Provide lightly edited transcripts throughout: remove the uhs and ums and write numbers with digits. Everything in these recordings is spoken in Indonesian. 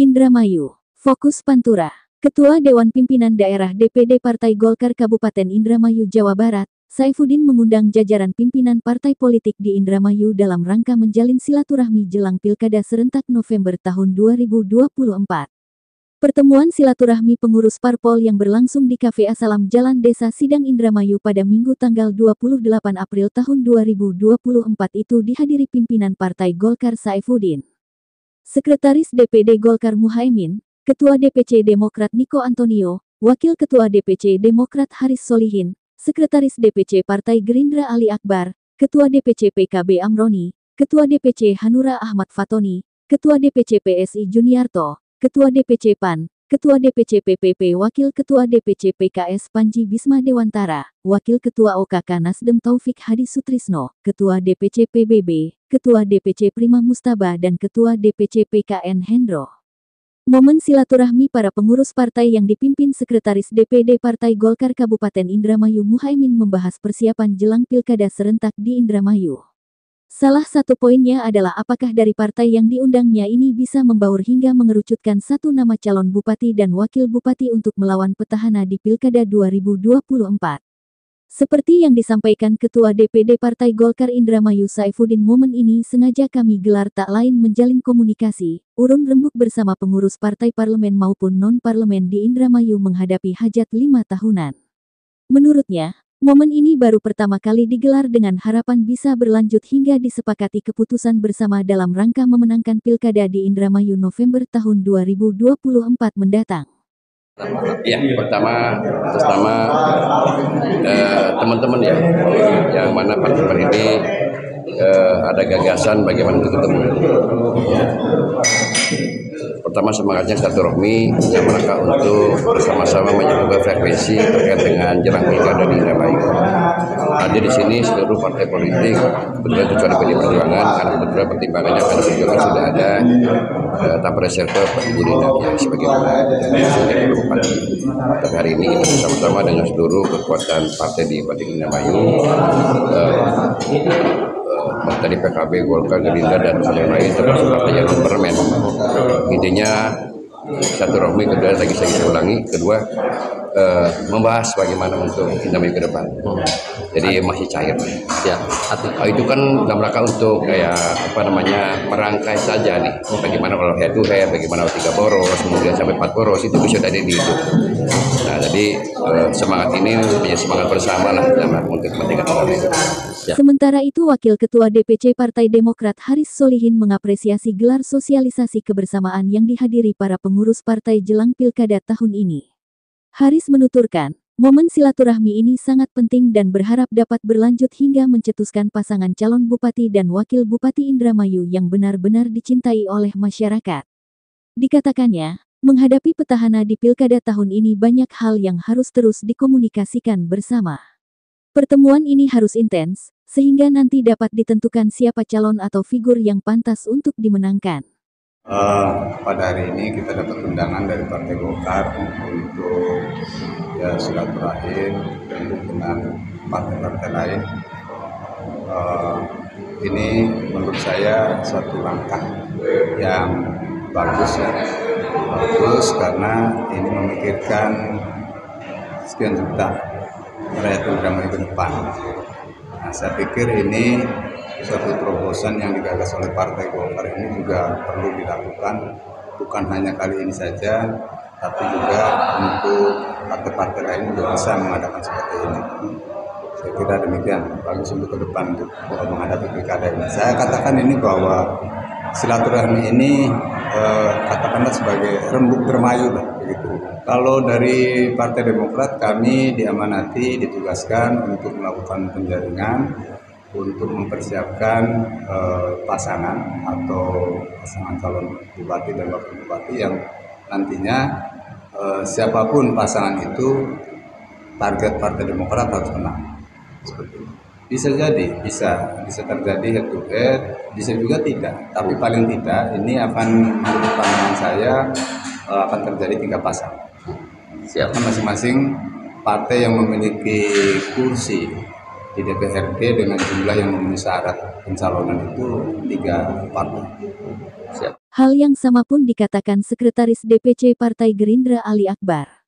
Indramayu. Fokus Pantura. Ketua Dewan Pimpinan Daerah DPD Partai Golkar Kabupaten Indramayu, Jawa Barat, Saifuddin mengundang jajaran pimpinan partai politik di Indramayu dalam rangka menjalin silaturahmi jelang Pilkada serentak November tahun 2024. Pertemuan silaturahmi pengurus parpol yang berlangsung di Kafe Asalam Jalan Desa Sidang Indramayu pada Minggu tanggal 28 April tahun 2024 itu dihadiri pimpinan Partai Golkar Saifuddin, Sekretaris DPD Golkar Muhaimin, Ketua DPC Demokrat Niko Antonio, Wakil Ketua DPC Demokrat Haris Solihin, Sekretaris DPC Partai Gerindra Ali Akbar, Ketua DPC PKB Amroni, Ketua DPC Hanura Ahmad Fatoni, Ketua DPC PSI Juniarto, Ketua DPC PAN, Ketua DPC PPP Wakil Ketua DPC PKS Panji Bisma Dewantara, Wakil Ketua OKK Nasdem Taufik Hadi Sutrisno, Ketua DPC PBB, Ketua DPC Prima Mustaba dan Ketua DPC PKN Hendro. Momen silaturahmi para pengurus partai yang dipimpin Sekretaris DPD Partai Golkar Kabupaten Indramayu Muhaimin membahas persiapan jelang Pilkada serentak di Indramayu. Salah satu poinnya adalah apakah dari partai yang diundangnya ini bisa membaur hingga mengerucutkan satu nama calon bupati dan wakil bupati untuk melawan petahana di Pilkada 2024. Seperti yang disampaikan Ketua DPD Partai Golkar Indramayu Saifuddin, momen ini sengaja kami gelar tak lain menjalin komunikasi, urun rembuk bersama pengurus partai parlemen maupun non-parlemen di Indramayu menghadapi hajat 5 tahunan. Menurutnya, momen ini baru pertama kali digelar dengan harapan bisa berlanjut hingga disepakati keputusan bersama dalam rangka memenangkan Pilkada di Indramayu November tahun 2024 mendatang. Ya, pertama atas nama teman-teman ya, yang mana partai ini ada gagasan bagaimana untuk ketemu. Pertama semangatnya silaturahmi yang mereka untuk bersama-sama menjaga frekuensi terkait dengan jelang Pilkada di Indramayu. Hadir di sini seluruh partai politik, kebetulan kecuali PDI Perjuangan, karena kebetulan pertimbangannya pada perjuangan sudah ada tahap reserve Pak Ibu Rina ya sebagaimana menjadi bupati. Tapi hari ini kita bersama-sama dengan seluruh kekuatan partai di Partai Indramayu, tadi PKB, Golkar, Gerindra dan yang lain termasuk partai yang bermain. Intinya silaturahmi, kedua lagi saya ulangi, kedua membahas bagaimana untuk Indramayu ke depan. Jadi masih cair. Ya, itu kan dalam rangka untuk kayak merangkai saja nih. Bagaimana kalau head to head, bagaimana 3 poros, kemudian sampai 4 poros itu bisa tadi dihitung. Nah, jadi semangat ini menjadi semangat bersama lah dalam untuk kepentingan Indonesia. Ya. Sementara itu Wakil Ketua DPC Partai Demokrat Haris Solihin mengapresiasi gelar sosialisasi kebersamaan yang dihadiri para pengurus partai jelang Pilkada tahun ini. Haris menuturkan, momen silaturahmi ini sangat penting dan berharap dapat berlanjut hingga mencetuskan pasangan calon bupati dan wakil bupati Indramayu yang benar-benar dicintai oleh masyarakat. Dikatakannya, menghadapi petahana di Pilkada tahun ini banyak hal yang harus terus dikomunikasikan bersama. Pertemuan ini harus intens, sehingga nanti dapat ditentukan siapa calon atau figur yang pantas untuk dimenangkan. Pada hari ini kita dapat undangan dari Partai Golkar untuk silaturahim dengan partai-partai lain. Ini menurut saya suatu langkah yang bagus ya. Bagus karena ini memikirkan sekian juta rakyat Indramayu ke depan. Nah, saya pikir ini suatu terobosan yang digagas oleh Partai Golkar ini juga perlu dilakukan, bukan hanya kali ini saja, tapi juga untuk partai-partai lain juga bisa mengadakan seperti ini. Saya kira demikian, bagus untuk ke depan untuk menghadapi pilkada ini. Saya katakan ini bahwa silaturahmi ini katakanlah sebagai rembuk Indramayu lah, begitu. Kalau dari Partai Demokrat kami diamanati, ditugaskan untuk melakukan penjaringan, untuk mempersiapkan pasangan atau pasangan calon bupati dan wakil bupati yang nantinya siapapun pasangan itu target Partai Demokrat harus menang. Seperti itu. Bisa jadi, bisa terjadi head to head, bisa juga tidak. Tapi paling tidak ini akan menurut pandangan saya akan terjadi 3 pasangan. Siapa masing-masing partai yang memiliki kursi di DPRD dengan jumlah yang memenuhi syarat pencalonan itu 3 partai. Siap. Hal yang sama pun dikatakan Sekretaris DPC Partai Gerindra Ali Akbar.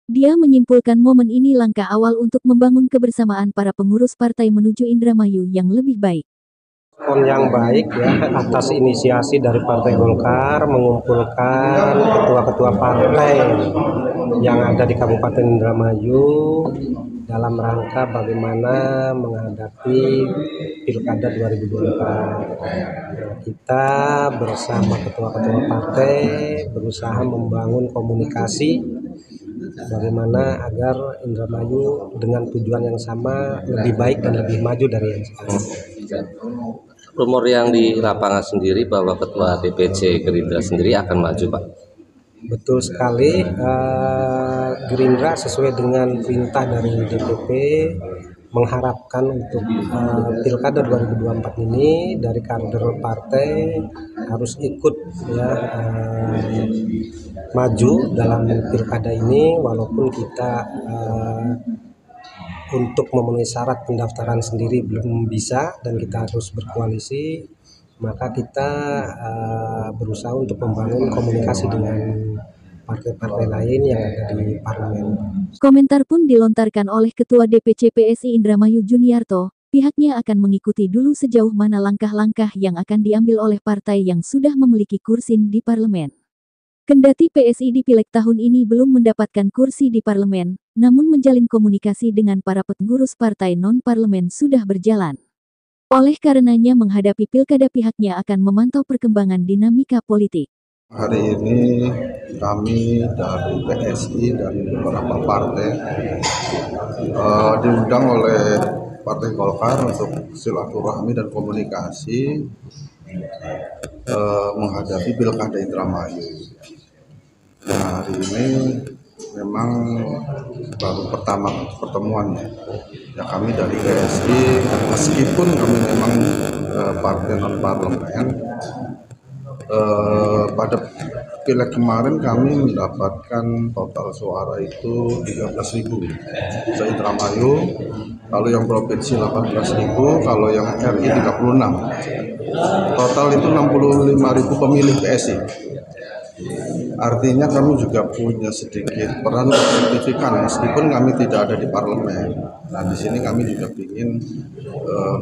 Dia menyimpulkan momen ini langkah awal untuk membangun kebersamaan para pengurus partai menuju Indramayu yang lebih baik. Respon yang baik ya atas inisiasi dari Partai Golkar mengumpulkan ketua-ketua partai yang ada di Kabupaten Indramayu dalam rangka bagaimana menghadapi Pilkada 2024. Kita bersama ketua-ketua partai berusaha membangun komunikasi bagaimana agar Indramayu dengan tujuan yang sama lebih baik dan lebih maju dari yang sekarang. Rumor yang di lapangan sendiri bahwa Ketua DPC Gerindra sendiri akan maju, Pak. Betul sekali, Gerindra sesuai dengan perintah dari DPP mengharapkan untuk Pilkada 2024 ini dari kader partai harus ikut ya maju dalam Pilkada ini, walaupun kita untuk memenuhi syarat pendaftaran sendiri belum bisa dan kita harus berkoalisi, maka kita berusaha untuk membangun komunikasi dengan partai-partai lain yang ada di parlemen. Komentar pun dilontarkan oleh Ketua DPC PSI Indramayu Juniarto, pihaknya akan mengikuti dulu sejauh mana langkah-langkah yang akan diambil oleh partai yang sudah memiliki kursi di parlemen. Kendati PSI di Pileg tahun ini belum mendapatkan kursi di parlemen, namun menjalin komunikasi dengan para pengurus partai non-parlemen sudah berjalan. Oleh karenanya menghadapi pilkada pihaknya akan memantau perkembangan dinamika politik. Hari ini kami dari PSI dan beberapa partai diundang oleh Partai Golkar untuk silaturahmi dan komunikasi menghadapi Pilkada Indramayu. Nah, hari ini memang baru pertama pertemuan ya kami dari PSI, meskipun kami memang partai non parlemen. Pada pileg kemarin kami mendapatkan total suara itu 13.000 se-Indramayu, kalau yang provinsi 18.000, kalau yang RI 36. Total itu 65.000 pemilih PSI. Artinya kami juga punya sedikit peran signifikan meskipun kami tidak ada di parlemen. Nah, di sini kami juga ingin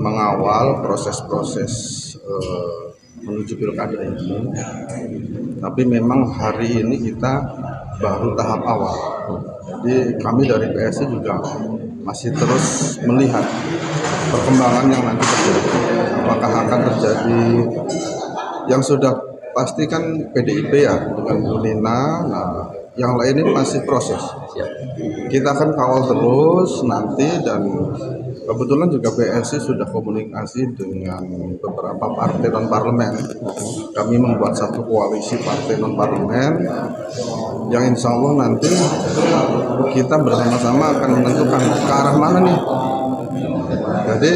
mengawal proses-proses menuju pilkada ini. Tapi memang hari ini kita baru tahap awal. Jadi kami dari PSI juga masih terus melihat perkembangan yang nanti terjadi. Apakah akan terjadi yang sudah pasti kan PDIP ya dengan Bu Nina. Nah, yang lain ini masih proses. Kita akan kawal terus nanti, dan kebetulan juga PSI sudah komunikasi dengan beberapa partai non parlemen. Kami membuat satu koalisi partai non parlemen yang insya Allah nanti kita bersama-sama akan menentukan ke arah mana nih. Jadi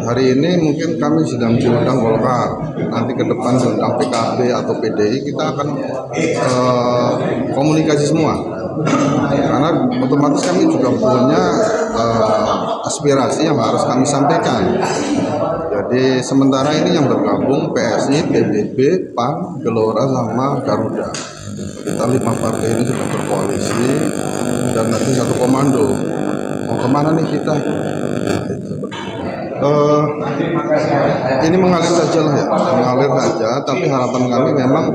hari ini mungkin kami sedang diundang Golkar, nanti ke depan diundang PKB atau PDI, kita akan komunikasi semua. Karena otomatis kami juga punya aspirasi yang harus kami sampaikan. Jadi sementara ini yang bergabung PSI, PBB, PAN, Gelora sama Garuda. Kita 5 partai ini sudah berkoalisi dan nanti satu komando. Mau kemana nih kita? Ini mengalir saja lah ya, mengalir saja. Tapi harapan kami memang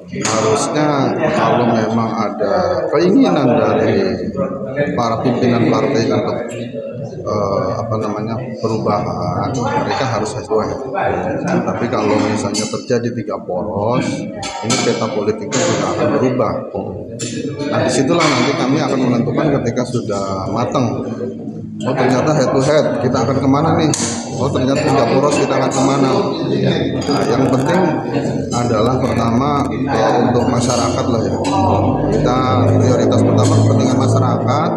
harusnya kalau memang ada keinginan dari para pimpinan partai untuk perubahan, mereka harus sesuai. Tapi kalau misalnya terjadi 3 poros, ini peta politiknya juga akan berubah. Nah, disitulah nanti kami akan menentukan ketika sudah matang. Oh, ternyata head to head kita akan kemana nih? Oh, ternyata 3 poros kita akan kemana? Nah, yang penting adalah pertama untuk masyarakat lah ya. Kita prioritas pertama kepentingan masyarakat,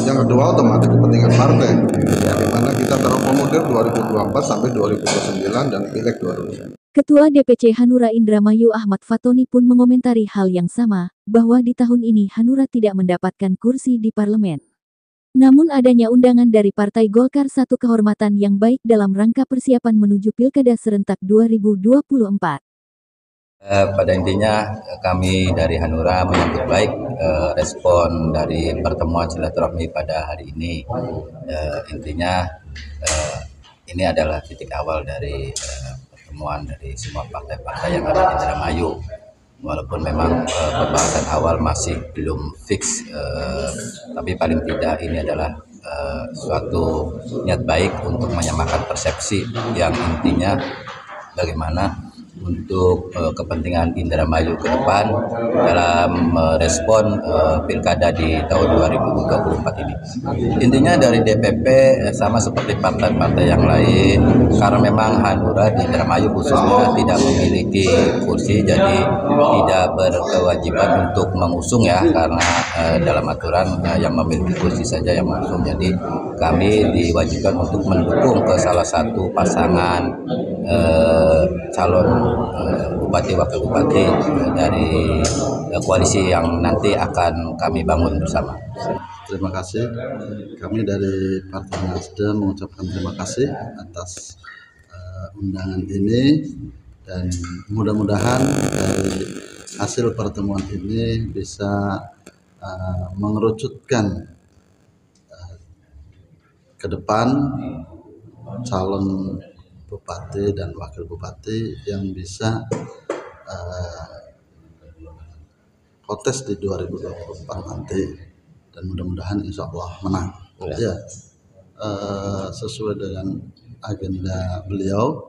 yang kedua otomatis kepentingan partai. Di mana kita terakomodir 2024 sampai 2029 dan Pileg 2029. Ketua DPC Hanura Indramayu Ahmad Fatoni pun mengomentari hal yang sama, bahwa di tahun ini Hanura tidak mendapatkan kursi di parlemen. Namun adanya undangan dari Partai Golkar satu kehormatan yang baik dalam rangka persiapan menuju Pilkada serentak 2024. Pada intinya kami dari Hanura menyambut baik respon dari pertemuan silaturahmi pada hari ini. Intinya ini adalah titik awal dari pertemuan dari semua partai-partai yang ada di Indramayu. Walaupun memang pembahasan awal masih belum fix, tapi paling tidak ini adalah suatu niat baik untuk menyamakan persepsi yang intinya bagaimana untuk kepentingan Indramayu ke depan dalam merespon pilkada di tahun 2024 ini. Intinya dari DPP sama seperti partai-partai yang lain, karena memang Hanura di Indramayu khususnya tidak memiliki kursi, jadi tidak berkewajiban untuk mengusung ya, karena dalam aturan yang memiliki kursi saja yang mengusung. Jadi kami diwajibkan untuk mendukung ke salah satu pasangan calon bupati wakil bupati dari koalisi yang nanti akan kami bangun bersama. Terima kasih. Kami dari Partai Nasdem mengucapkan terima kasih atas undangan ini, dan mudah-mudahan dari hasil pertemuan ini bisa mengerucutkan ke depan calon bupati dan wakil bupati yang bisa kontes di 2024 nanti, dan mudah-mudahan insya Allah menang. Ya, sesuai dengan agenda beliau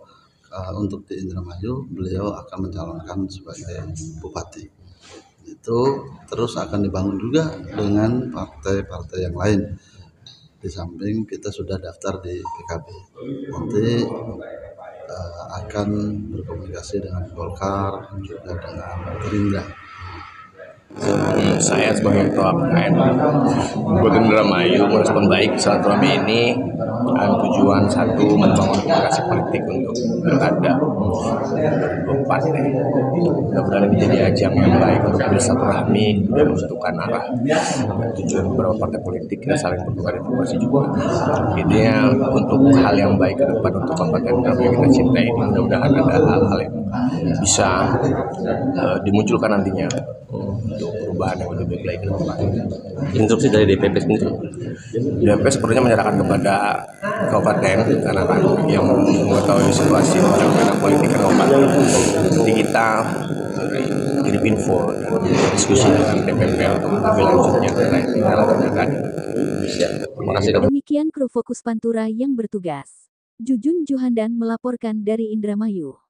untuk di Indramayu, beliau akan mencalonkan sebagai bupati. Itu terus akan dibangun juga dengan partai-partai yang lain. Di samping kita sudah daftar di PKB, nanti akan berkomunikasi dengan Golkar juga dengan Gerindra. Saya sebagai ketua PKN buat Indramayu merespon baik silaturahmi ini dengan tujuan satu, membangun komunikasi politik untuk pilkada 2024. Mudah-mudahan ini jadi ajang yang baik untuk bersilaturahmi dan menentukan arah dan tujuan beberapa partai politik, kita saling bertukar informasi juga. Intinya untuk hal yang baik ke depan untuk kabupaten Indramayu yang kita cintai ini, mudah-mudahan ada hal-hal yang bisa dimunculkan nantinya untuk perubahan yang lebih baik lagi ke depan. Instruksi dari DPP sendiri? DPP sepertinya menyerahkan kepada kabupaten karena yang mengetahui situasi perjalanan politik ke kabupaten. Jadi kita kirim info dan diskusi dengan DPP untuk lebih lanjutnya terkait dalam tindakan. Terima kasih. Demikian kru Fokus Pantura yang bertugas. Jujun Juhandan melaporkan dari Indramayu.